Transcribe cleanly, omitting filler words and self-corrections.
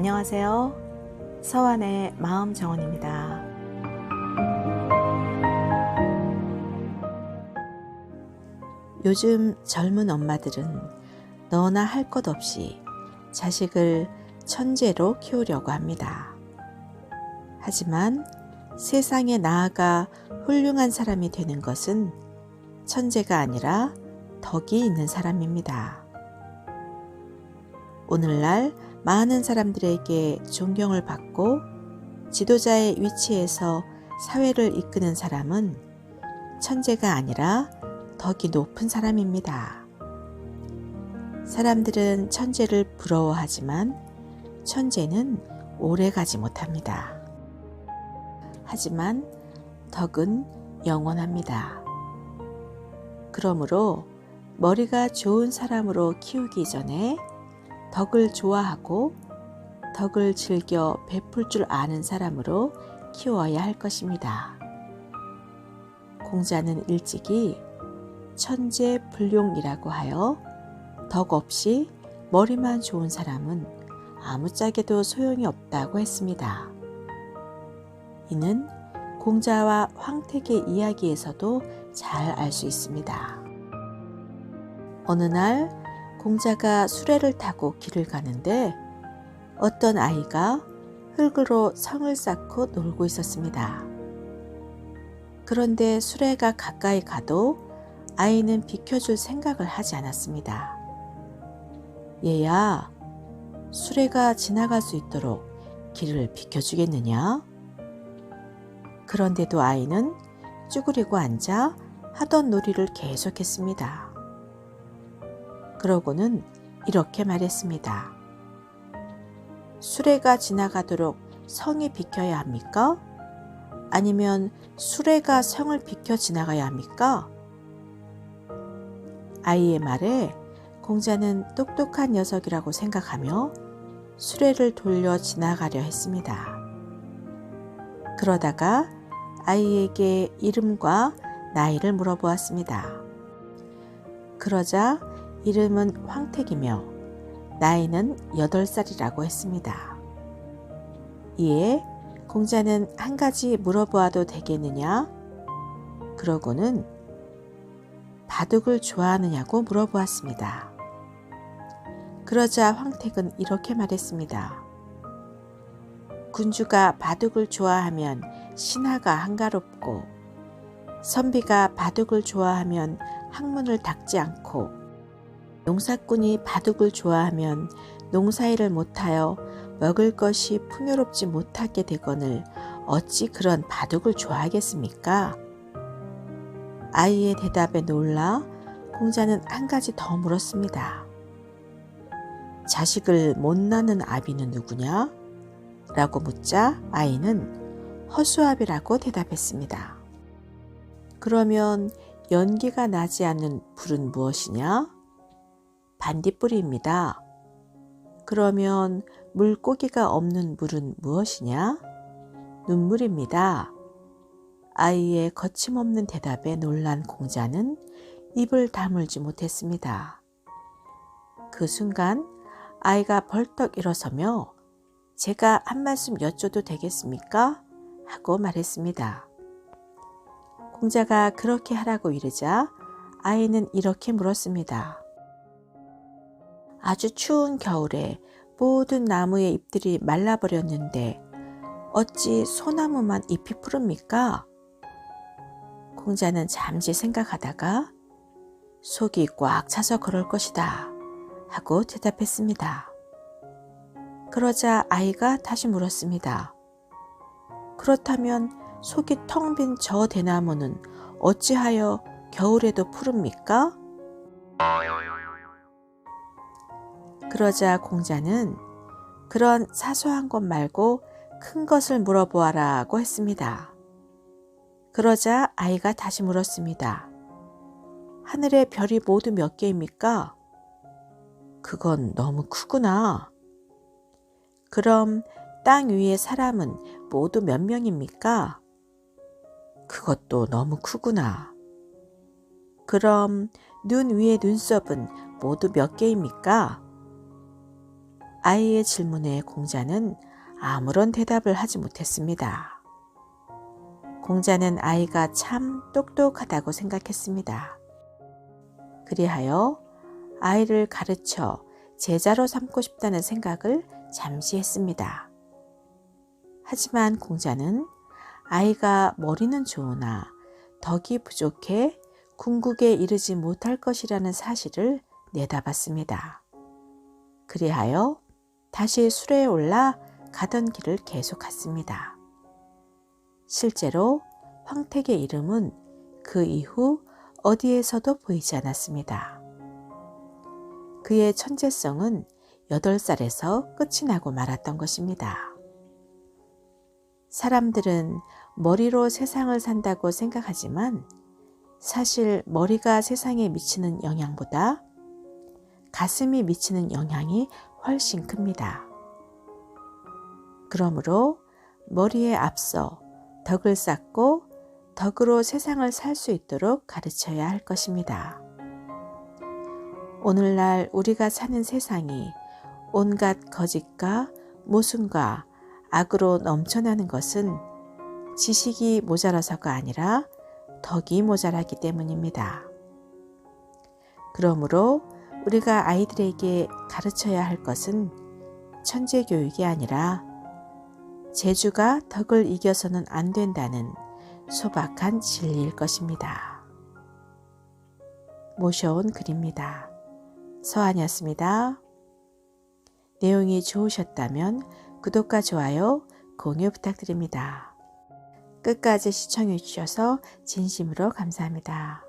안녕하세요. 서원의 마음 정원입니다. 요즘 젊은 엄마들은 너나 할 것 없이 자식을 천재로 키우려고 합니다. 하지만 세상에 나아가 훌륭한 사람이 되는 것은 천재가 아니라 덕이 있는 사람입니다. 오늘날 많은 사람들에게 존경을 받고 지도자의 위치에서 사회를 이끄는 사람은 천재가 아니라 덕이 높은 사람입니다. 사람들은 천재를 부러워하지만 천재는 오래 가지 못합니다. 하지만 덕은 영원합니다. 그러므로 머리가 좋은 사람으로 키우기 전에 덕을 좋아하고 덕을 즐겨 베풀 줄 아는 사람으로 키워야 할 것입니다. 공자는 일찍이 천재불용이라고 하여 덕 없이 머리만 좋은 사람은 아무짝에도 소용이 없다고 했습니다. 이는 공자와 황택의 이야기에서도 잘 알 수 있습니다. 어느 날 공자가 수레를 타고 길을 가는데 어떤 아이가 흙으로 성을 쌓고 놀고 있었습니다. 그런데 수레가 가까이 가도 아이는 비켜줄 생각을 하지 않았습니다. 얘야, 수레가 지나갈 수 있도록 길을 비켜주겠느냐? 그런데도 아이는 쭈그리고 앉아 하던 놀이를 계속했습니다. 그러고는 이렇게 말했습니다. 수레가 지나가도록 성이 비켜야 합니까? 아니면 수레가 성을 비켜 지나가야 합니까? 아이의 말에 공자는 똑똑한 녀석이라고 생각하며 수레를 돌려 지나가려 했습니다. 그러다가 아이에게 이름과 나이를 물어보았습니다. 그러자 이름은 황택이며 나이는 8살이라고 했습니다. 이에 공자는 한 가지 물어보아도 되겠느냐? 그러고는 바둑을 좋아하느냐고 물어보았습니다. 그러자 황택은 이렇게 말했습니다. 군주가 바둑을 좋아하면 신하가 한가롭고 선비가 바둑을 좋아하면 학문을 닦지 않고 농사꾼이 바둑을 좋아하면 농사일을 못하여 먹을 것이 풍요롭지 못하게 되거늘 어찌 그런 바둑을 좋아하겠습니까? 아이의 대답에 놀라 공자는 한 가지 더 물었습니다. 자식을 못 낳는 아비는 누구냐? 라고 묻자 아이는 허수아비라고 대답했습니다. 그러면 연기가 나지 않는 불은 무엇이냐? 반딧불이입니다. 그러면 물고기가 없는 물은 무엇이냐? 눈물입니다. 아이의 거침없는 대답에 놀란 공자는 입을 다물지 못했습니다. 그 순간 아이가 벌떡 일어서며 제가 한 말씀 여쭤도 되겠습니까? 하고 말했습니다. 공자가 그렇게 하라고 이르자 아이는 이렇게 물었습니다. 아주 추운 겨울에 모든 나무의 잎들이 말라버렸는데 어찌 소나무만 잎이 푸릅니까? 공자는 잠시 생각하다가 속이 꽉 차서 그럴 것이다 하고 대답했습니다. 그러자 아이가 다시 물었습니다. 그렇다면 속이 텅 빈 저 대나무는 어찌하여 겨울에도 푸릅니까? 그러자 공자는 그런 사소한 것 말고 큰 것을 물어보아라고 했습니다. 그러자 아이가 다시 물었습니다. 하늘의 별이 모두 몇 개입니까? 그건 너무 크구나. 그럼 땅 위의 사람은 모두 몇 명입니까? 그것도 너무 크구나. 그럼 눈 위의 눈썹은 모두 몇 개입니까? 아이의 질문에 공자는 아무런 대답을 하지 못했습니다. 공자는 아이가 참 똑똑하다고 생각했습니다. 그리하여 아이를 가르쳐 제자로 삼고 싶다는 생각을 잠시 했습니다. 하지만 공자는 아이가 머리는 좋으나 덕이 부족해 궁극에 이르지 못할 것이라는 사실을 내다봤습니다. 그리하여 다시 수레에 올라 가던 길을 계속 갔습니다. 실제로 황택의 이름은 그 이후 어디에서도 보이지 않았습니다. 그의 천재성은 8살에서 끝이 나고 말았던 것입니다. 사람들은 머리로 세상을 산다고 생각하지만 사실 머리가 세상에 미치는 영향보다 가슴이 미치는 영향이 훨씬 큽니다. 그러므로 머리에 앞서 덕을 쌓고 덕으로 세상을 살 수 있도록 가르쳐야 할 것입니다. 오늘날 우리가 사는 세상이 온갖 거짓과 모순과 악으로 넘쳐나는 것은 지식이 모자라서가 아니라 덕이 모자라기 때문입니다. 그러므로 우리가 아이들에게 가르쳐야 할 것은 천재 교육이 아니라 재주가 덕을 이겨서는 안 된다는 소박한 진리일 것입니다. 모셔온 글입니다. 서한이었습니다. 내용이 좋으셨다면 구독과 좋아요, 공유 부탁드립니다. 끝까지 시청해 주셔서 진심으로 감사합니다.